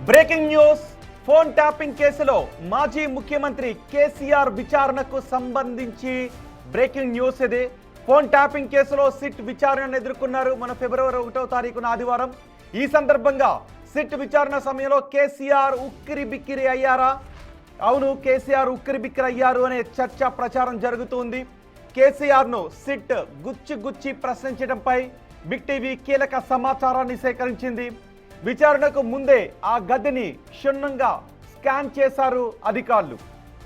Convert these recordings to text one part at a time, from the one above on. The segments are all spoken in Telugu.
Breaking news. ఫోన్ ట్యాపింగ్ కేసులో మాజీ ముఖ్యమంత్రి కేసీఆర్ విచారణకు సంబంధించి బ్రేకింగ్ న్యూస్ ఇది. ఫోన్ ట్యాపింగ్ కేసులో సిట్ విచారణను ఎదుర్కొన్నారు మన ఫిబ్రవరి 1వ తారీఖున ఆదివారం. ఈ సందర్భంగా సిట్ విచారణ సమయంలో కేసీఆర్ ఉక్కిరి బిక్కిరి అయ్యారా? అవును, కేసీఆర్ ఉక్కిరి బిక్కిరి అయ్యారు అనే చర్చ ప్రచారం జరుగుతుంది. కేసీఆర్ను సిట్ గుచ్చి ప్రశ్నించడంపై బిగ్ టీవీ కీలక సమాచారాన్ని సేకరించింది. విచారణకు ముందే ఆ గదిని క్షుణ్ణంగా స్కాన్ చేశారు అధికారులు.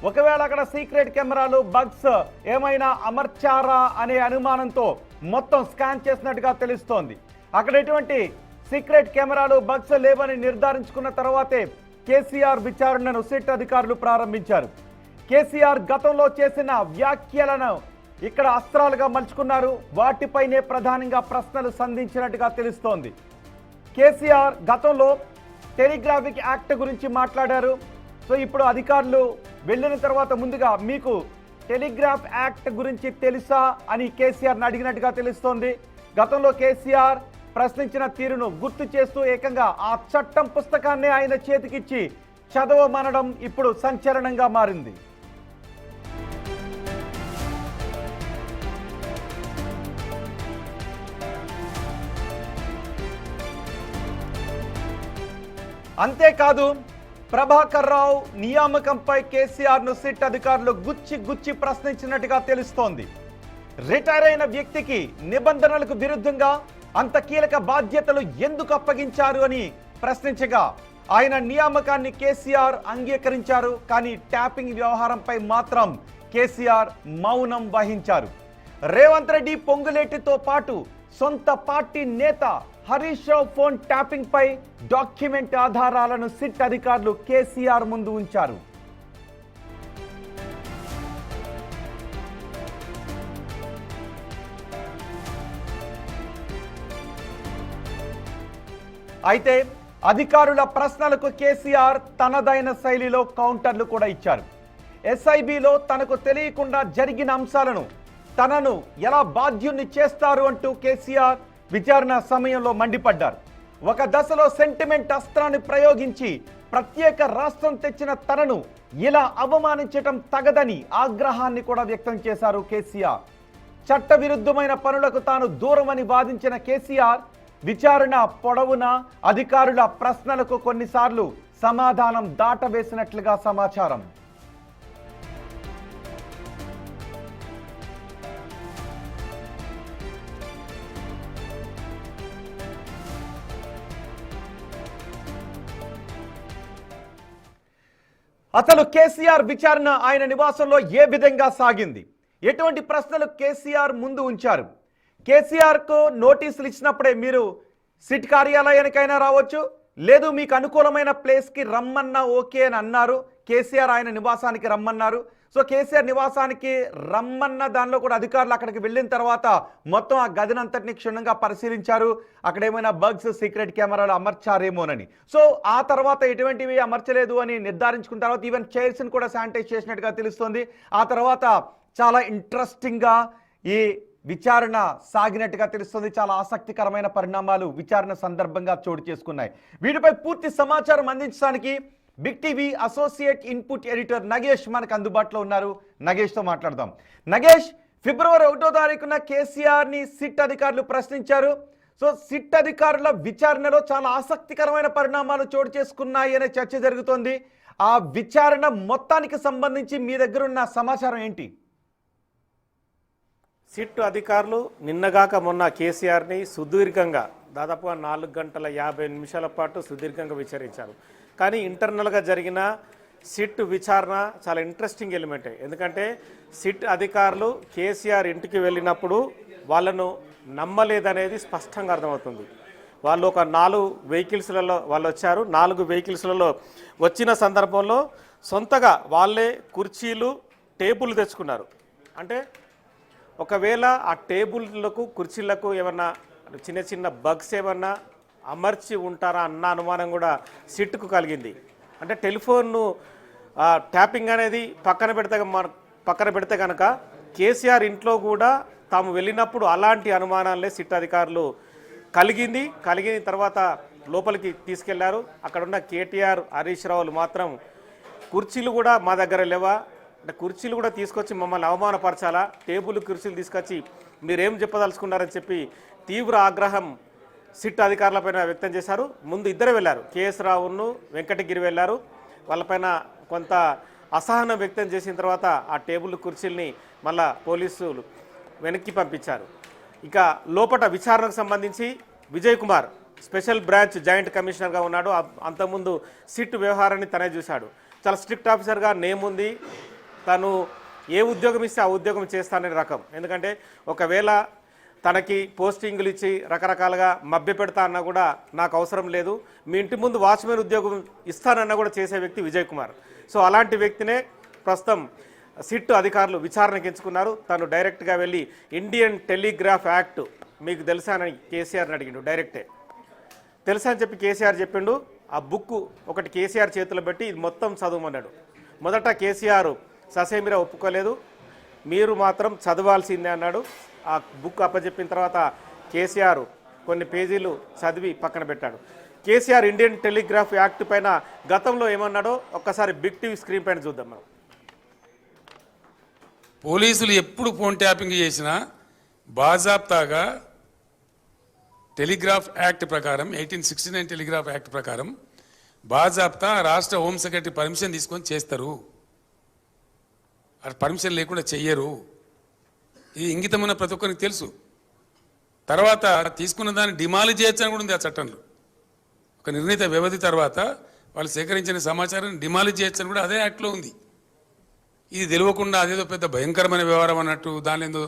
ఒకవేళ అక్కడ సీక్రెట్ కెమెరాలు బగ్స్ ఏమైనా అమర్చారా అనే అనుమానంతో మొత్తం స్కాన్ చేసినట్టుగా తెలుస్తోంది. అక్కడ ఎటువంటి సీక్రెట్ కెమెరాలు బగ్స్ లేవని నిర్ధారించుకున్న తర్వాతే కేసీఆర్ విచారణను సిట్ అధికారులు ప్రారంభించారు. కేసీఆర్ గతంలో చేసిన వ్యాఖ్యలను ఇక్కడ అస్త్రాలుగా మలుచుకున్నారు. వాటిపైనే ప్రధానంగా ప్రశ్నలు సంధించినట్టుగా తెలుస్తోంది. కేసీఆర్ గతంలో టెలిగ్రాఫిక్ యాక్ట్ గురించి మాట్లాడారు. సో ఇప్పుడు అధికారులు వెళ్ళిన తర్వాత ముందుగా మీకు టెలిగ్రాఫ్ యాక్ట్ గురించి తెలుసా అని కేసీఆర్ని అడిగినట్టుగా తెలుస్తోంది. గతంలో కేసీఆర్ ప్రశ్నించిన తీరును గుర్తు చేస్తూ ఏకంగా ఆ చట్టం పుస్తకాన్ని ఆయన చేతికిచ్చి చదవమనడం ఇప్పుడు సంచలనంగా మారింది. అంతేకాదు, ప్రభాకర్ రావు నియామకంపై కేసీఆర్ను సిట్ అధికారులు గుచ్చి ప్రశ్నించినట్టుగా తెలుస్తోంది. రిటైర్ అయిన వ్యక్తికి నిబంధనలకు విరుద్ధంగా అంత కీలక బాధ్యతలు ఎందుకు అప్పగించారు అని ప్రశ్నించగా ఆయన నియామకాన్ని కేసీఆర్ అంగీకరించారు. కానీ ట్యాపింగ్ వ్యవహారంపై మాత్రం కేసీఆర్ మౌనం వహించారు. రేవంత్ రెడ్డి పొంగులేటితో పాటు సొంత పార్టీ నేత హరీష్ రావు ఫోన్ ట్యాపింగ్ పై డాక్యుమెంట్ ఆధారాలను సిట్ అధికారులు కేసీఆర్ ముందు ఉంచారు. అయితే అధికారుల ప్రశ్నలకు కేసీఆర్ తనదైన శైలిలో కౌంటర్లు కూడా ఇచ్చారు. ఎస్ఐబిలో తనకు తెలియకుండా జరిగిన అంశాలను తనను ఎలా బాధ్యుణ్ణి చేస్తారు అంటూ కేసీఆర్ విచారణ సమయంలో మండిపడ్డారు. ఒక దశలో సెంటిమెంట్ అస్త్రాన్ని ప్రయోగించి ప్రత్యేక రాష్ట్రం తెచ్చిన తనను ఇలా అవమానించటం తగదని ఆగ్రహాన్ని కూడా వ్యక్తం చేశారు కేసీఆర్. చట్టవిరుద్ధమైన పనులకు తాను దూరమని వాదించిన కేసీఆర్ విచారణ పొడవునా అధికారుల ప్రశ్నలకు కొన్నిసార్లు సమాధానం దాటవేసినట్లుగా సమాచారం. అసలు కేసీఆర్ విచారణ ఆయన నివాసంలో ఏ విధంగా సాగింది? ఎటువంటి ప్రశ్నలు కేసీఆర్ ముందు ఉంచారు? కేసీఆర్కు నోటీసులు ఇచ్చినప్పుడే మీరు సిట్ కార్యాలయానికైనా రావచ్చు, లేదు మీకు అనుకూలమైన ప్లేస్కి రమ్మన్నా ఓకే అని అన్నారు. కేసీఆర్ ఆయన నివాసానికి రమ్మన్నారు. సో కేసీఆర్ నివాసానికి రమ్మన్న దానిలో కూడా అధికారులు అక్కడికి వెళ్ళిన తర్వాత మొత్తం ఆ గదినంతటిని క్షుణ్ణంగా పరిశీలించారు. అక్కడ ఏమైనా బగ్స్ సీక్రెట్ కెమెరాలు అమర్చారేమోనని. సో ఆ తర్వాత ఎటువంటివి అమర్చలేదు అని నిర్ధారించుకున్న తర్వాత ఈవెన్ చైర్స్ని కూడా శానిటైజ్ చేసినట్టుగా తెలుస్తోంది. ఆ తర్వాత చాలా ఇంట్రెస్టింగ్గా ఈ విచారణ సాగినట్టుగా తెలుస్తుంది. చాలా ఆసక్తికరమైన పరిణామాలు విచారణ సందర్భంగా చోటు చేసుకున్నాయి. వీటిపై పూర్తి సమాచారం అందించడానికి Big TV associate input editor Nagesh మనకు అందుబాటులో ఉన్నారు. నగేష్తో మాట్లాడదాం. నగేష్, ఫిబ్రవరి 1వ తారీఖున కేసీఆర్ని సిట్ అధికారులు ప్రశ్నించారు. సో సిట్ అధికారుల విచారణలో చాలా ఆసక్తికరమైన పరిణామాలు చోటు చేసుకున్నాయి అనే చర్చ జరుగుతోంది. ఆ విచారణ మొత్తానికి సంబంధించి మీ దగ్గర ఉన్న సమాచారం ఏంటి? సిట్ అధికారులు నిన్నగాక మొన్న కేసీఆర్ని సుదీర్ఘంగా దాదాపుగా 4 గంటల 50 నిమిషాల పాటు సుదీర్ఘంగా విచారించారు. కానీ ఇంటర్నల్గా జరిగిన సిట్ విచారణ చాలా ఇంట్రెస్టింగ్ ఎలిమెంటే. ఎందుకంటే సిట్ అధికారులు కేసీఆర్ ఇంటికి వెళ్ళినప్పుడు వాళ్ళను నమ్మలేదనేది స్పష్టంగా అర్థమవుతుంది. వాళ్ళు ఒక 4 వెహికల్స్లలో వాళ్ళు వచ్చారు. 4 వెహికల్స్లలో వచ్చిన సందర్భంలో సొంతగా వాళ్ళే కుర్చీలు టేబుల్ తెచ్చుకున్నారు. అంటే ఒకవేళ ఆ టేబుల్లకు కుర్చీలకు ఏమన్నా చిన్న బగ్స్ ఏమన్నా అమర్చి ఉంటారా అన్న అనుమానం కూడా సిట్కు కలిగింది. అంటే టెలిఫోన్ను ట్యాపింగ్ అనేది పక్కన పెడితే కనుక కేసీఆర్ ఇంట్లో కూడా తాము వెళ్ళినప్పుడు అలాంటి అనుమానాలే సిట్ అధికారులు కలిగిన తర్వాత లోపలికి తీసుకెళ్లారు. అక్కడ ఉన్న కేటీఆర్, హరీష్ రావులు మాత్రం కుర్చీలు కూడా మా దగ్గర లేవా, అంటే కుర్చీలు కూడా తీసుకొచ్చి మమ్మల్ని అవమానపరచాలా, టేబుల్ కుర్చీలు తీసుకొచ్చి మీరేం చెప్పదలుచుకున్నారని చెప్పి తీవ్ర ఆగ్రహం సిట్ అధికారులపైన వ్యక్తం చేశారు. ముందు ఇద్దరు వెళ్ళారు, కేఎస్ రావును వెంకటగిరి వెళ్ళారు. వాళ్ళపైన కొంత అసహనం వ్యక్తం చేసిన తర్వాత ఆ టేబుల్ కుర్చీల్ని మళ్ళా పోలీసులు వెనక్కి పంపించారు. ఇక లోపట విచారణకు సంబంధించి Vijay Kumar special branch joint కమిషనర్గా ఉన్నాడు. అంతకుముందు సిట్ వ్యవహారాన్ని తనే చూశాడు. చాలా స్ట్రిక్ట్ ఆఫీసర్గా నేమ్ ఉంది. తను ఏ ఉద్యోగం ఇస్తే ఆ ఉద్యోగం చేస్తాననే రకం. ఎందుకంటే ఒకవేళ తనకి పోస్టింగులు ఇచ్చి రకరకాలుగా మభ్య పెడతా అన్నా కూడా నాకు అవసరం లేదు, మీ ఇంటి ముందు వాచ్మెన్ ఉద్యోగం ఇస్తానన్నా కూడా చేసే వ్యక్తి విజయ్ కుమార్. సో అలాంటి వ్యక్తినే ప్రస్తుతం సిట్ అధికారులు విచారణకు ఎంచుకున్నారు. తను డైరెక్ట్గా వెళ్ళి ఇండియన్ టెలిగ్రాఫ్ యాక్ట్ మీకు తెలుసా అని కేసీఆర్ని అడిగిండు. డైరెక్టే తెలుసా అని చెప్పి కేసీఆర్ చెప్పిండు. ఆ బుక్ ఒకటి కేసీఆర్ చేతిలో పెట్టి ఇది మొత్తం చదవమన్నాడు. మొదట కేసీఆర్ ససేమిరా ఒప్పుకోలేదు, మీరు మాత్రం చదవాల్సిందే అన్నాడు. ఆ బుక్ అప్పచెప్పిన తర్వాత కేసీఆర్ కొన్ని పేజీలు చదివి పక్కన పెట్టాడు. కేసీఆర్ ఇండియన్ టెలిగ్రాఫ్ యాక్ట్ పైన గతంలో ఏమన్నాడో ఒక్కసారి బిగ్ టీవీ స్క్రీన్ పైన చూద్దాం మనం. పోలీసులు ఎప్పుడు ఫోన్ ట్యాపింగ్ చేసినా బాజాప్తాగా టెలిగ్రాఫ్ యాక్ట్ ప్రకారం 1869 టెలిగ్రాఫ్ యాక్ట్ ప్రకారం బాజాప్తా రాష్ట్ర హోమ్ సెక్రటరీ పర్మిషన్ తీసుకొని చేస్తారు. పర్మిషన్ లేకుండా చెయ్యరు. ఇది ఇంగితమైన ప్రతి ఒక్కరికి తెలుసు. తర్వాత తీసుకున్న దాన్ని డిమాలిజ్ చేయొచ్చు అని కూడా ఉంది ఆ చట్టంలో. ఒక నిర్ణీత వ్యవధి తర్వాత వాళ్ళు సేకరించిన సమాచారాన్ని డిమాలిజ్ చేయొచ్చు అని కూడా అదే యాక్ట్లో ఉంది. ఇది తెలియకుండా అదేదో పెద్ద భయంకరమైన వ్యవహారం అన్నట్టు, దాని ఏదో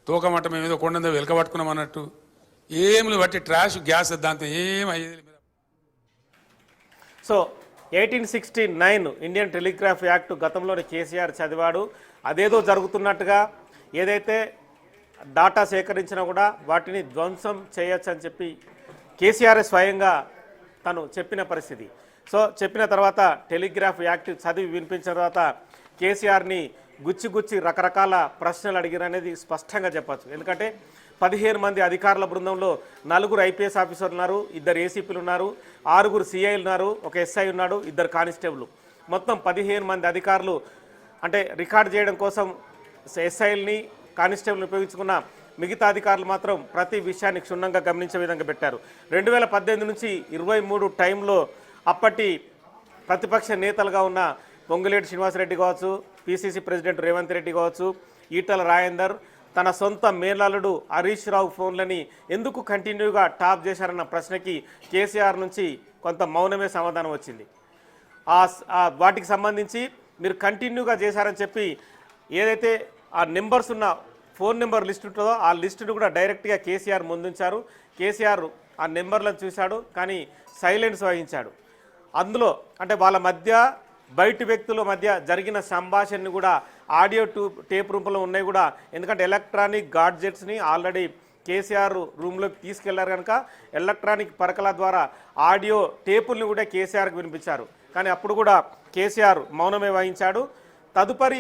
తోకమట్టం ఏదో కొండందో వెలకబట్టుకున్నాం అన్నట్టు ఏమి బట్టి ట్రాష్ గ్యాస్ దాంతో ఏం అయ్యేది. సో 1869 ఇండియన్ టెలిగ్రాఫ్ యాక్ట్ గతంలోనే కేసీఆర్ చదివాడు. అదేదో జరుగుతున్నట్టుగా ఏదైతే డాటా సేకరించినా కూడా వాటిని ధ్వంసం చేయొచ్చు అని చెప్పి కేసీఆర్ స్వయంగా తను చెప్పిన పరిస్థితి. సో చెప్పిన తర్వాత టెలిగ్రాఫ్ యాక్ట్ చదివి వినిపించిన తర్వాత కేసీఆర్ని గుచ్చి రకరకాల ప్రశ్నలు అడిగిరనేది స్పష్టంగా చెప్పచ్చు. ఎందుకంటే 15 మంది అధికారుల బృందంలో 4 ఐపీఎస్ ఆఫీసర్లు ఉన్నారు, 2 ఏసీపీలు ఉన్నారు, 6 సిఐలు ఉన్నారు, 1 ఎస్ఐ ఉన్నాడు, 2 కానిస్టేబుల్, మొత్తం 15 మంది అధికారులు. అంటే రికార్డ్ చేయడం కోసం ఎస్ఐల్ని కానిస్టేబుల్ని ఉపయోగించుకున్న మిగతా అధికారులు మాత్రం ప్రతి విషయాన్ని క్షుణ్ణంగా గమనించే విధంగా పెట్టారు. 2018 నుంచి 23 టైంలో అప్పటి ప్రతిపక్ష నేతలుగా ఉన్న పొంగులేటి శ్రీనివాసరెడ్డి కావచ్చు, పిసిసి ప్రెసిడెంట్ రేవంత్ రెడ్డి కావచ్చు, ఈటల రాజేందర్ తన సొంత మేనల్లుడు హరీష్ రావు ఫోన్లని ఎందుకు కంటిన్యూగా టాప్ చేశారన్న ప్రశ్నకి కేసీఆర్ నుంచి కొంత మౌనమే సమాధానం వచ్చింది. వాటికి సంబంధించి మీరు కంటిన్యూగా చేశారని చెప్పి ఏదైతే ఆ నెంబర్స్ ఉన్న ఫోన్ నెంబర్ లిస్ట్ ఉంటుందో ఆ లిస్టును కూడా డైరెక్ట్గా కేసీఆర్ ముందుంచారు. కేసీఆర్ ఆ నెంబర్లను చూశాడు, కానీ సైలెన్స్ వహించాడు. అందులో అంటే వాళ్ళ మధ్య బయటి వ్యక్తుల మధ్య జరిగిన సంభాషణని కూడా ఆడియో టేప్ రూపంలో ఉన్నాయి కూడా. ఎందుకంటే ఎలక్ట్రానిక్ గాడ్జెట్స్ని ఆల్రెడీ కేసీఆర్ రూమ్లోకి తీసుకెళ్లారు కనుక ఎలక్ట్రానిక్ పరకల ద్వారా ఆడియో టేపుల్ని కూడా కేసీఆర్కి వినిపించారు. కానీ అప్పుడు కూడా కేసీఆర్ మౌనమే వహించాడు. తదుపరి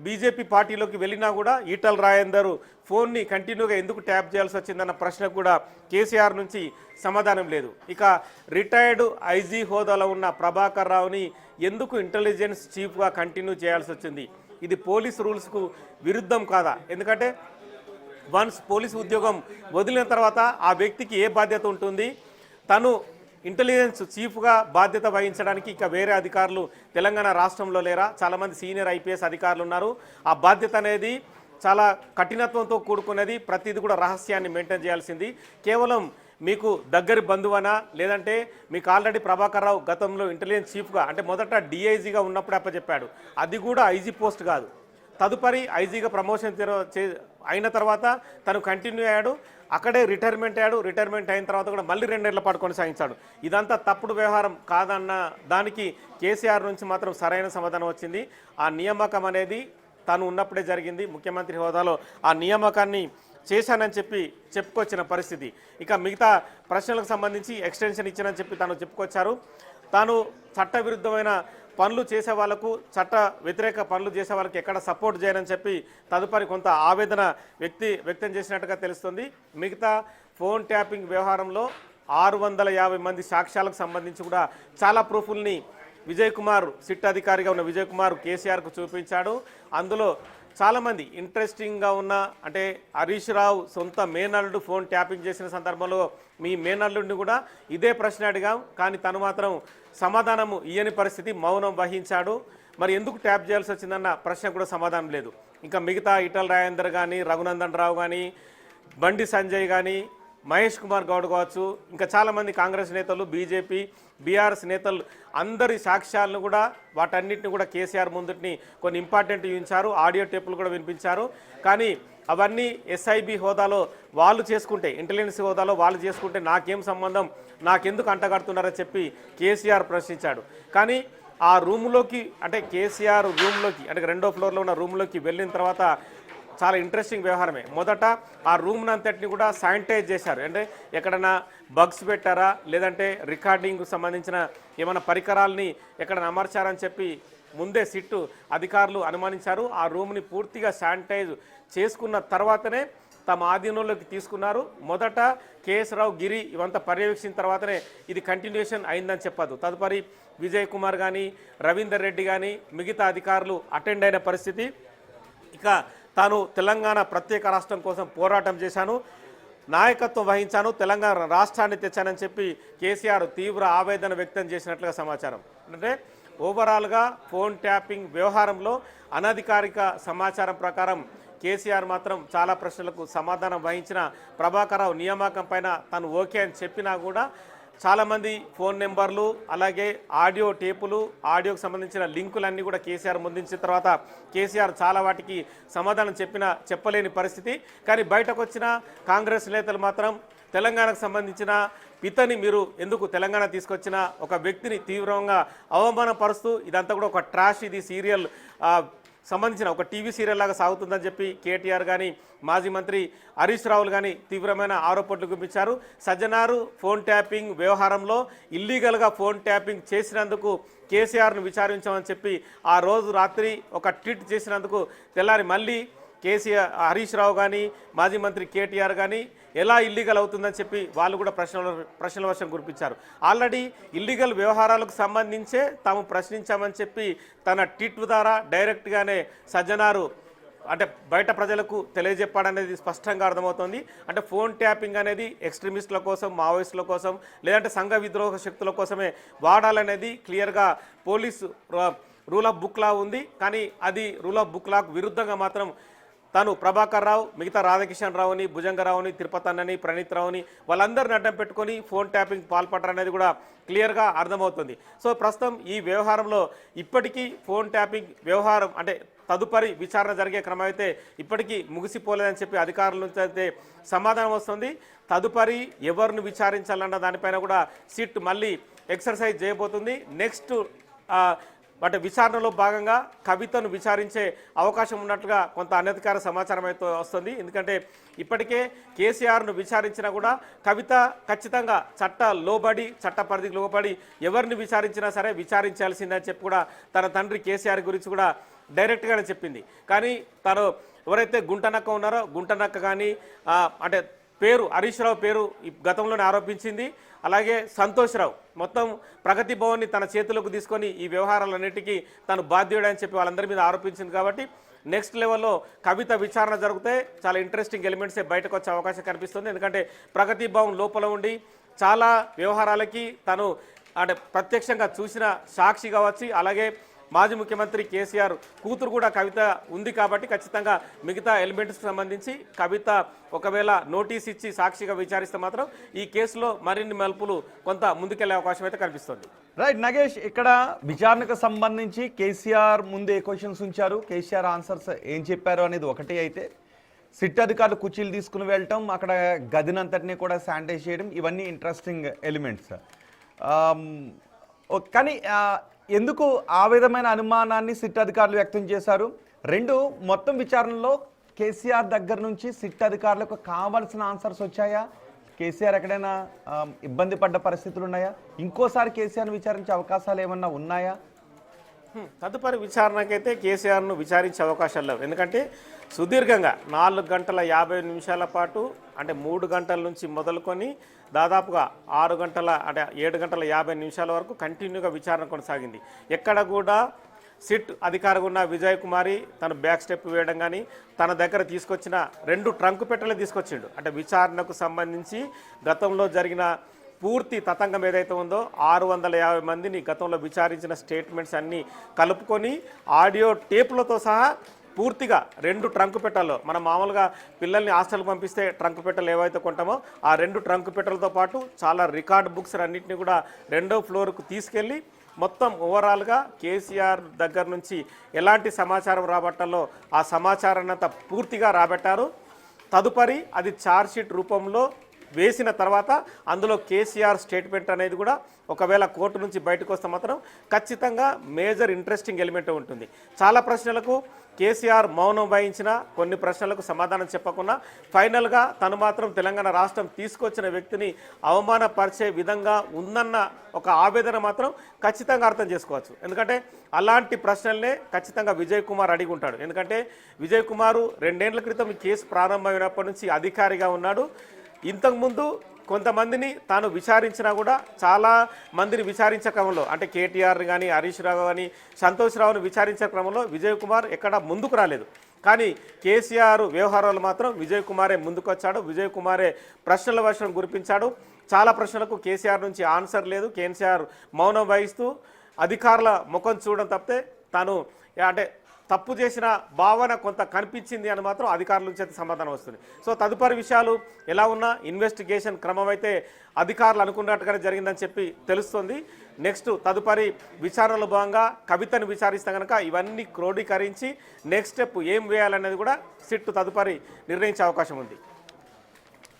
బీజేపీ పార్టీలోకి వెళ్ళినా కూడా ఈటల రాజేందర్ ఫోన్ని కంటిన్యూగా ఎందుకు ట్యాప్ చేయాల్సి వచ్చిందన్న ప్రశ్నకు కూడా కేసీఆర్ నుంచి సమాధానం లేదు. ఇక రిటైర్డ్ ఐజీ హోదాలో ఉన్న ప్రభాకర్ రావుని ఎందుకు ఇంటెలిజెన్స్ చీఫ్గా కంటిన్యూ చేయాల్సి వచ్చింది? ఇది పోలీస్ రూల్స్కు విరుద్ధం కాదా? ఎందుకంటే వన్స్ పోలీసు ఉద్యోగం వదిలిన తర్వాత ఆ వ్యక్తికి ఏ బాధ్యత ఉంటుంది? తను ఇంటెలిజెన్స్ చీఫ్గా బాధ్యత వహించడానికి ఇక వేరే అధికారులు తెలంగాణ రాష్ట్రంలో లేరా? చాలామంది సీనియర్ ఐపీఎస్ అధికారులు ఉన్నారు. ఆ బాధ్యత అనేది చాలా కఠినత్వంతో కూడుకున్నది. ప్రతిదీ కూడా రహస్యాన్ని మెయింటైన్ చేయాల్సింది. కేవలం మీకు దగ్గరి బంధువనా, లేదంటే మీకు ఆల్రెడీ ప్రభాకర్ రావు గతంలో ఇంటెలిజెన్స్ చీఫ్గా అంటే మొదట డిఐజీగా ఉన్నప్పుడు అప్పచెప్పాడు, అది కూడా ఐజీ పోస్ట్ కాదు. తదుపరి ఐజీగా ప్రమోషన్ అయిన తర్వాత తను కంటిన్యూ అయ్యాడు, అక్కడే రిటైర్మెంట్ అయ్యాడు. రిటైర్మెంట్ అయిన తర్వాత కూడా మళ్ళీ 2 ఏళ్ల పాటు కొనసాగించాడు. ఇదంతా తప్పుడు వ్యవహారం కాదన్న దానికి కేసీఆర్ నుంచి మాత్రం సరైన సమాధానం వచ్చింది. ఆ నియామకం అనేది తాను ఉన్నప్పుడే జరిగింది. ముఖ్యమంత్రి హోదాలో ఆ నియామకాన్ని చేశానని చెప్పుకొచ్చిన పరిస్థితి. ఇక మిగతా ప్రశ్నలకు సంబంధించి ఎక్స్టెన్షన్ ఇచ్చానని చెప్పి తాను చెప్పుకొచ్చారు. తాను చట్టవిరుద్ధమైన పనులు చేసే వాళ్ళకు, చట్ట వ్యతిరేక పనులు చేసే వాళ్ళకి ఎక్కడ సపోర్ట్ చేయనని చెప్పి తదుపరి కొంత ఆవేదన వ్యక్తం చేసినట్టుగా తెలుస్తుంది. మిగతా ఫోన్ ట్యాపింగ్ వ్యవహారంలో 650 మంది సాక్ష్యాలకు సంబంధించి కూడా చాలా ప్రూఫ్ల్ని విజయ్ కుమార్ సిట్ అధికారిగా ఉన్న విజయ్ కుమార్ కేసీఆర్కు చూపించాడు. అందులో చాలామంది ఇంట్రెస్టింగ్గా ఉన్న అంటే హరీష్ రావు సొంత మేనల్లుడు ఫోన్ ట్యాపింగ్ చేసిన సందర్భంలో మీ మేనల్లుడిని కూడా ఇదే ప్రశ్న అడిగాం, కానీ తను మాత్రం సమాధానము ఇయ్యని పరిస్థితి, మౌనం వహించాడు. మరి ఎందుకు ట్యాప్ చేయాల్సి వచ్చిందన్న ప్రశ్న కూడా సమాధానం లేదు. ఇంకా మిగతా ఈటల రాజేందర్ కానీ, రఘునందన్ రావు కానీ, బండి సంజయ్ కానీ, మహేష్ కుమార్ గౌడ్ కావచ్చు, ఇంకా చాలామంది కాంగ్రెస్ నేతలు, బీజేపీ, బీఆర్ఎస్ నేతలు అందరి సాక్ష్యాలను కూడా వాటన్నిటిని కూడా కేసీఆర్ ముందుని కొన్ని ఇంపార్టెంట్ చూపించారు. ఆడియో టేపులు కూడా వినిపించారు. కానీ అవన్నీ ఎస్ఐబి హోదాలో వాళ్ళు చేసుకుంటే, ఇంటెలిజెన్స్ హోదాలో వాళ్ళు చేసుకుంటే నాకేం సంబంధం, నాకెందుకు అంటగడుతున్నారని చెప్పి కేసీఆర్ ప్రశ్నించాడు. కానీ ఆ రూమ్లోకి అంటే కేసీఆర్ రూమ్లోకి అంటే 2వ ఫ్లోర్లో ఉన్న రూమ్లోకి వెళ్ళిన తర్వాత చాలా ఇంట్రెస్టింగ్ వ్యవహారమే. మొదట ఆ రూమ్ అంతటిని కూడా శానిటైజ్ చేశారు. అంటే ఎక్కడైనా బగ్స్ పెట్టారా, లేదంటే రికార్డింగ్కు సంబంధించిన ఏమైనా పరికరాలని ఎక్కడైనా అమర్చారని చెప్పి ముందే సిట్టు అధికారులు అనుమానించారు. ఆ రూమ్ని పూర్తిగా శానిటైజ్ చేసుకున్న తర్వాతనే తమ ఆధీనంలోకి తీసుకున్నారు. మొదట కేఎస్ రావు, గిరి ఇవంతా పర్యవేక్షించిన తర్వాతనే ఇది కంటిన్యూషన్ అయిందని చెప్పదు. తదుపరి విజయ్ కుమార్ కానీ, రవీందర్ రెడ్డి కానీ మిగతా అధికారులు అటెండ్ అయిన పరిస్థితి. ఇక తాను తెలంగాణ ప్రత్యేక రాష్ట్రం కోసం పోరాటం చేశాను, నాయకత్వం వహించాను, తెలంగాణ రాష్ట్రాన్ని తెచ్చానని చెప్పి కేసీఆర్ తీవ్ర ఆవేదన వ్యక్తం చేసినట్లుగా సమాచారం. అంటే ఓవరాల్గా ఫోన్ ట్యాపింగ్ వ్యవహారంలో అనధికారిక సమాచారం ప్రకారం కేసీఆర్ మాత్రం చాలా ప్రశ్నలకు సమాధానం వహించిన ప్రభాకర్ రావు నియామకం పైన తను ఓకే అని చెప్పినా కూడా చాలామంది ఫోన్ నెంబర్లు, అలాగే ఆడియో టేపులు, ఆడియోకి సంబంధించిన లింకులన్నీ కూడా కేసీఆర్ ముందుంచిన తర్వాత కేసీఆర్ చాలా వాటికి సమాధానం చెప్పలేని పరిస్థితి. కానీ బయటకు వచ్చిన కాంగ్రెస్ నేతలు మాత్రం తెలంగాణకు సంబంధించిన పితని మీరు ఎందుకు తెలంగాణ తీసుకొచ్చిన ఒక వ్యక్తిని తీవ్రంగా అవమానపరుస్తూ ఇదంతా కూడా ఒక ట్రాష్, ఇది సీరియల్ సంబంధించిన ఒక టీవీ సీరియల్ లాగా సాగుతుందని చెప్పి కేటీఆర్ కానీ, మాజీ మంత్రి హరీష్ రావులు కానీ తీవ్రమైన ఆరోపణలు గుప్పించారు. సజ్జనారు ఫోన్ ట్యాపింగ్ వ్యవహారంలో ఇల్లీగల్గా ఫోన్ ట్యాపింగ్ చేసినందుకు కేసీఆర్ను విచారించామని చెప్పి ఆ రోజు రాత్రి ఒక ట్వీట్ చేసినందుకు తెల్లారి మళ్ళీ హరీష్ రావు కానీ, మాజీ మంత్రి కేటీఆర్ కానీ ఎలా ఇల్లీగల్ అవుతుందని చెప్పి వాళ్ళు కూడా ప్రశ్నల వర్షం కురిపించారు. ఆల్రెడీ ఇల్లీగల్ వ్యవహారాలకు సంబంధించే తాము ప్రశ్నించామని చెప్పి తన ట్వీట్ ద్వారా డైరెక్ట్గానే సజ్జనారు అంటే బయట ప్రజలకు తెలియజెప్పాడనేది స్పష్టంగా అర్థమవుతుంది. అంటే ఫోన్ ట్యాపింగ్ అనేది ఎక్స్ట్రీమిస్టుల కోసం, మావోయిస్టుల కోసం, లేదంటే సంఘ విద్రోహ శక్తుల కోసమే వాడాలనేది క్లియర్గా పోలీసు రూల్ ఆఫ్ బుక్ లా ఉంది. కానీ అది రూల్ ఆఫ్ బుక్ లాకు విరుద్ధంగా మాత్రం తాను ప్రభాకర్ రావు, మిగతా రాధాకిషన్ రావుని, భుజంగరావుని, తిరుపతి అన్నని, ప్రణీత్ రావుని వాళ్ళందరిని అడ్డం పెట్టుకొని ఫోన్ ట్యాపింగ్ పాల్పడరనేది కూడా క్లియర్గా అర్థమవుతుంది. సో ప్రస్తుతం ఈ వ్యవహారంలో ఇప్పటికీ ఫోన్ ట్యాపింగ్ వ్యవహారం అంటే తదుపరి విచారణ జరిగే క్రమం అయితే ఇప్పటికీ ముగిసిపోలేదని చెప్పి అధికారుల నుంచి అయితే సమాధానం వస్తుంది. తదుపరి ఎవరిని విచారించాలన్న దానిపైన కూడా సిట్ మళ్ళీ ఎక్సర్సైజ్ చేయబోతుంది. నెక్స్ట్ అంటే విచారణలో భాగంగా కవితను విచారించే అవకాశం ఉన్నట్లుగా కొంత అనధికార సమాచారం అయితే వస్తుంది. ఎందుకంటే ఇప్పటికే కేసీఆర్ను విచారించినా కూడా కవిత ఖచ్చితంగా చట్ట పరిధికి లోబడి ఎవరిని విచారించినా సరే విచారించాల్సిందని చెప్పి కూడా తన తండ్రి కేసీఆర్ గురించి కూడా డైరెక్ట్గానే చెప్పింది. కానీ తను ఎవరైతే గుంటనక్క ఉన్నారో గుంటనక్క కానీ అంటే పేరు హరీష్ రావు పేరు గతంలోనే ఆరోపించింది. అలాగే సంతోష్ రావు మొత్తం ప్రగతి భవన్ని తన చేతులకు తీసుకొని ఈ వ్యవహారాలన్నిటికీ తను బాధ్యుడని చెప్పి వాళ్ళందరి మీద ఆరోపించింది. కాబట్టి నెక్స్ట్ లెవెల్లో కవిత విచారణ జరిగితే చాలా ఇంట్రెస్టింగ్ ఎలిమెంట్సే బయటకు వచ్చే అవకాశం కనిపిస్తుంది. ఎందుకంటే ప్రగతి భవన్ లోపల ఉండి చాలా వ్యవహారాలకి తను అంటే ప్రత్యక్షంగా చూసిన సాక్షి కావచ్చు. అలాగే మాజీ ముఖ్యమంత్రి కేసీఆర్ కూతురు కూడా కవిత ఉంది కాబట్టి ఖచ్చితంగా మిగతా ఎలిమెంట్స్కి సంబంధించి కవిత ఒకవేళ నోటీస్ ఇచ్చి సాక్షిగా విచారిస్తే మాత్రం ఈ కేసులో మరిన్ని మలుపులు కొంత ముందుకెళ్లే అవకాశం అయితే కనిపిస్తుంది. రైట్ నగేష్, ఇక్కడ విచారణకు సంబంధించి కేసీఆర్ ముందు ఏ క్వశ్చన్స్ ఉంచారు, కేసీఆర్ ఆన్సర్స్ ఏం చెప్పారు అనేది ఒకటి అయితే, సిట్ అధికారులు కుర్చీలు తీసుకుని వెళ్ళటం, అక్కడ గదినంతటినీ కూడా శానిటైజ్ చేయడం, ఇవన్నీ ఇంట్రెస్టింగ్ ఎలిమెంట్స్. కానీ ఎందుకు ఆ విధమైన అనుమానాన్ని సిట్ అధికారులు వ్యక్తం చేశారు? రెండు, మొత్తం విచారణలో కేసీఆర్ దగ్గర నుంచి సిట్ అధికారులకు కావాల్సిన ఆన్సర్స్ వచ్చాయా? కేసీఆర్ ఎక్కడైనా ఇబ్బంది పడ్డ పరిస్థితులు ఉన్నాయా? ఇంకోసారి కేసీఆర్ని విచారించే అవకాశాలు ఏమన్నా ఉన్నాయా? తదుపరి విచారణకైతే కేసీఆర్ను విచారించే అవకాశాలు లేవు. ఎందుకంటే సుదీర్ఘంగా 4 గంటల 50 నిమిషాల పాటు అంటే 3 గంటల నుంచి మొదలుకొని దాదాపుగా 6 గంటల అంటే 7 గంటల 50 నిమిషాల వరకు కంటిన్యూగా విచారణ కొనసాగింది. ఎక్కడ కూడా సిట్ అధికారిగా ఉన్న విజయ్ కుమారి తను బ్యాక్ స్టెప్ వేయడం కానీ తన దగ్గర తీసుకొచ్చిన 2 ట్రంక్ పెట్టెలు తీసుకొచ్చిండు. అంటే విచారణకు సంబంధించి గతంలో జరిగిన పూర్తి తతంగం ఏదైతే ఉందో 650 మందిని గతంలో విచారించిన స్టేట్మెంట్స్ అన్నీ కలుపుకొని ఆడియో టేపులతో సహా పూర్తిగా 2 ట్రంక్ పెట్టెల్లో మనం మామూలుగా పిల్లల్ని హాస్టల్కి పంపిస్తే ట్రంక్ పెట్టెలు ఏవైతే కొంటామో ఆ 2 ట్రంక్ పెట్టెలతో పాటు చాలా రికార్డ్ బుక్స్ అన్నింటినీ కూడా 2వ ఫ్లోర్కు తీసుకెళ్ళి మొత్తం ఓవరాల్గా కేసీఆర్ దగ్గర నుంచి ఎలాంటి సమాచారం రాబట్టాలో ఆ సమాచారాన్ని అంతా పూర్తిగా రాబట్టారు. తదుపరి అది ఛార్జ్షీట్ రూపంలో వేసిన తర్వాత అందులో కేసీఆర్ స్టేట్మెంట్ అనేది కూడా ఒకవేళ కోర్టు నుంచి బయటకు వస్తే మాత్రం ఖచ్చితంగా మేజర్ ఇంట్రెస్టింగ్ ఎలిమెంట్ ఉంటుంది. చాలా ప్రశ్నలకు కేసీఆర్ మౌనం వహించిన, కొన్ని ప్రశ్నలకు సమాధానం చెప్పకుండా ఫైనల్గా తను మాత్రం తెలంగాణ రాష్ట్రం తీసుకొచ్చిన వ్యక్తిని అవమానపరిచే విధంగా ఉందన్న ఒక ఆవేదన మాత్రం ఖచ్చితంగా అర్థం చేసుకోవచ్చు. ఎందుకంటే అలాంటి ప్రశ్నలనే ఖచ్చితంగా విజయ్ కుమార్ అడిగి ఉంటాడు. ఎందుకంటే విజయ్ కుమారు 2 ఏళ్ల క్రితం ఈ కేసు ప్రారంభమైనప్పటి నుంచి అధికారిగా ఉన్నాడు. ఇంతకుముందు కొంతమందిని తాను విచారించినా కూడా చాలా మందిని విచారించే క్రమంలో అంటే కేటీఆర్ కానీ హరీష్ రావు కానీ సంతోష్ రావుని విచారించే క్రమంలో విజయ్ కుమార్ ఎక్కడ ముందుకు రాలేదు. కానీ కేసీఆర్ వ్యవహారాలు మాత్రం విజయ్ కుమారే ముందుకొచ్చాడు. విజయ్ కుమారే ప్రశ్నల వర్షం కురిపించాడు. చాలా ప్రశ్నలకు కేసీఆర్ నుంచి ఆన్సర్ లేదు. కేసీఆర్ మౌనం వహిస్తూ అధికారుల ముఖం చూడడం తప్పితే తాను అంటే తప్పు చేసిన భావన కొంత కనిపించింది అని మాత్రం అధికారుల నుంచి అయితే సమాధానం వస్తుంది. సో తదుపరి విషయాలు ఎలా ఉన్నా ఇన్వెస్టిగేషన్ క్రమం అయితే అధికారులు అనుకున్నట్టుగానే జరిగిందని చెప్పి తెలుస్తుంది. నెక్స్ట్ తదుపరి విచారణలో భాగంగా కవితను విచారిస్తే కనుక ఇవన్నీ క్రోడీకరించి నెక్స్ట్ స్టెప్ ఏం వేయాలనేది కూడా సిట్ తదుపరి నిర్ణయించే అవకాశం ఉంది.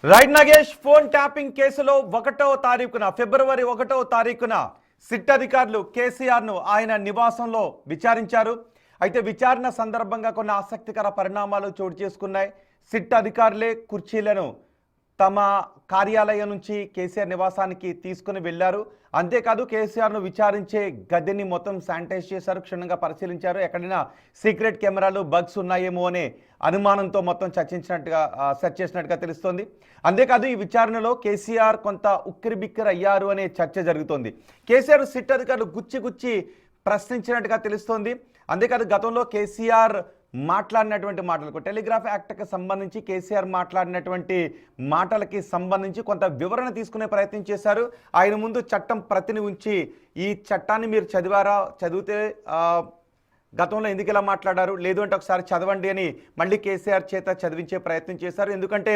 రైట్ నాగేష్, ఫోన్ ట్యాపింగ్ కేసులో 1వ తారీఖున ఫిబ్రవరి 1వ తారీఖున సిట్ అధికారులు కేసీఆర్ను ఆయన నివాసంలో విచారించారు. అయితే విచారణ సందర్భంగా కొన్ని ఆసక్తికర పరిణామాలు చోటు చేసుకున్నాయి. సిట్ అధికారులే కుర్చీలను తమ కార్యాలయం నుంచి కేసీఆర్ నివాసానికి తీసుకుని వెళ్లారు. అంతేకాదు కేసీఆర్ను విచారించే గదిని మొత్తం శానిటైజ్ చేశారు, క్షుణ్ణంగా పరిశీలించారు. ఎక్కడైనా సీక్రెట్ కెమెరాలు బగ్స్ ఉన్నాయేమో అనే అనుమానంతో మొత్తం సెర్చ్ చేసినట్టుగా తెలుస్తోంది. అంతేకాదు ఈ విచారణలో కేసీఆర్ కొంత ఉక్కిరిబిక్కిరి అయ్యారు అనే చర్చ జరుగుతోంది. కేసీఆర్ సిట్ అధికారులు గుచ్చి ప్రశ్నించినట్టుగా తెలుస్తోంది. అంతేకాదు గతంలో కేసీఆర్ మాట్లాడినటువంటి మాటలకు టెలిగ్రాఫ్ యాక్ట్కి సంబంధించి కేసీఆర్ మాట్లాడినటువంటి మాటలకి సంబంధించి కొంత వివరణ తీసుకునే ప్రయత్నం చేశారు. ఆయన ముందు చట్టం ప్రతిని ఉంచి ఈ చట్టాన్ని మీరు చదివితే గతంలో ఎందుకు ఇలా మాట్లాడారు, లేదు అంటే ఒకసారి చదవండి అని మళ్ళీ కేసీఆర్ చేత చదివించే ప్రయత్నం చేశారు. ఎందుకంటే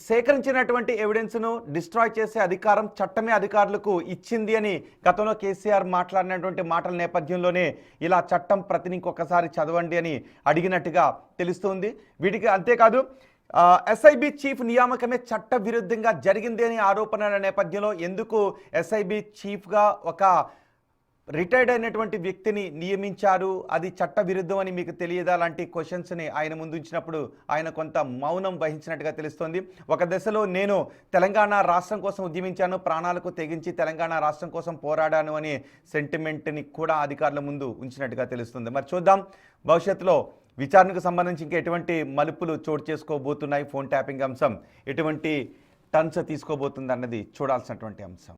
సేకరించినటువంటి ఎవిడెన్స్ను డిస్ట్రాయ్ చేసే అధికారం చట్టమే అధికారులకు ఇచ్చింది అని గతంలో కేసీఆర్ మాట్లాడినటువంటి మాటల నేపథ్యంలోనే ఇలా చట్టం ప్రతిని ఇంకొకసారి చదవండి అని అడిగినట్టుగా తెలుస్తుంది. వీటికి అంతేకాదు ఎస్ఐబి చీఫ్ నియామకమే చట్ట విరుద్ధంగా జరిగింది అని ఆరోపణల నేపథ్యంలో ఎందుకు ఎస్ఐబి చీఫ్గా ఒక రిటైర్డ్ అయినటువంటి వ్యక్తిని నియమించారు, అది చట్ట విరుద్ధం అని మీకు తెలియదా లాంటి క్వశ్చన్స్ని ఆయన ముందు ఉంచినప్పుడు ఆయన కొంత మౌనం వహించినట్టుగా తెలుస్తోంది. ఒక దశలో నేను తెలంగాణ రాష్ట్రం కోసం ఉద్యమించాను, ప్రాణాలకు తెగించి తెలంగాణ రాష్ట్రం కోసం పోరాడాను అనే సెంటిమెంట్ని కూడా అధికారుల ముందు ఉంచినట్టుగా తెలుస్తుంది. మరి చూద్దాం భవిష్యత్తులో విచారణకు సంబంధించి ఇంకా ఎటువంటి మలుపులు చోటు చేసుకోబోతున్నాయి, ఫోన్ ట్యాపింగ్ అంశం ఎటువంటి టర్న్స్ తీసుకోబోతుంది అన్నది చూడాల్సినటువంటి అంశం.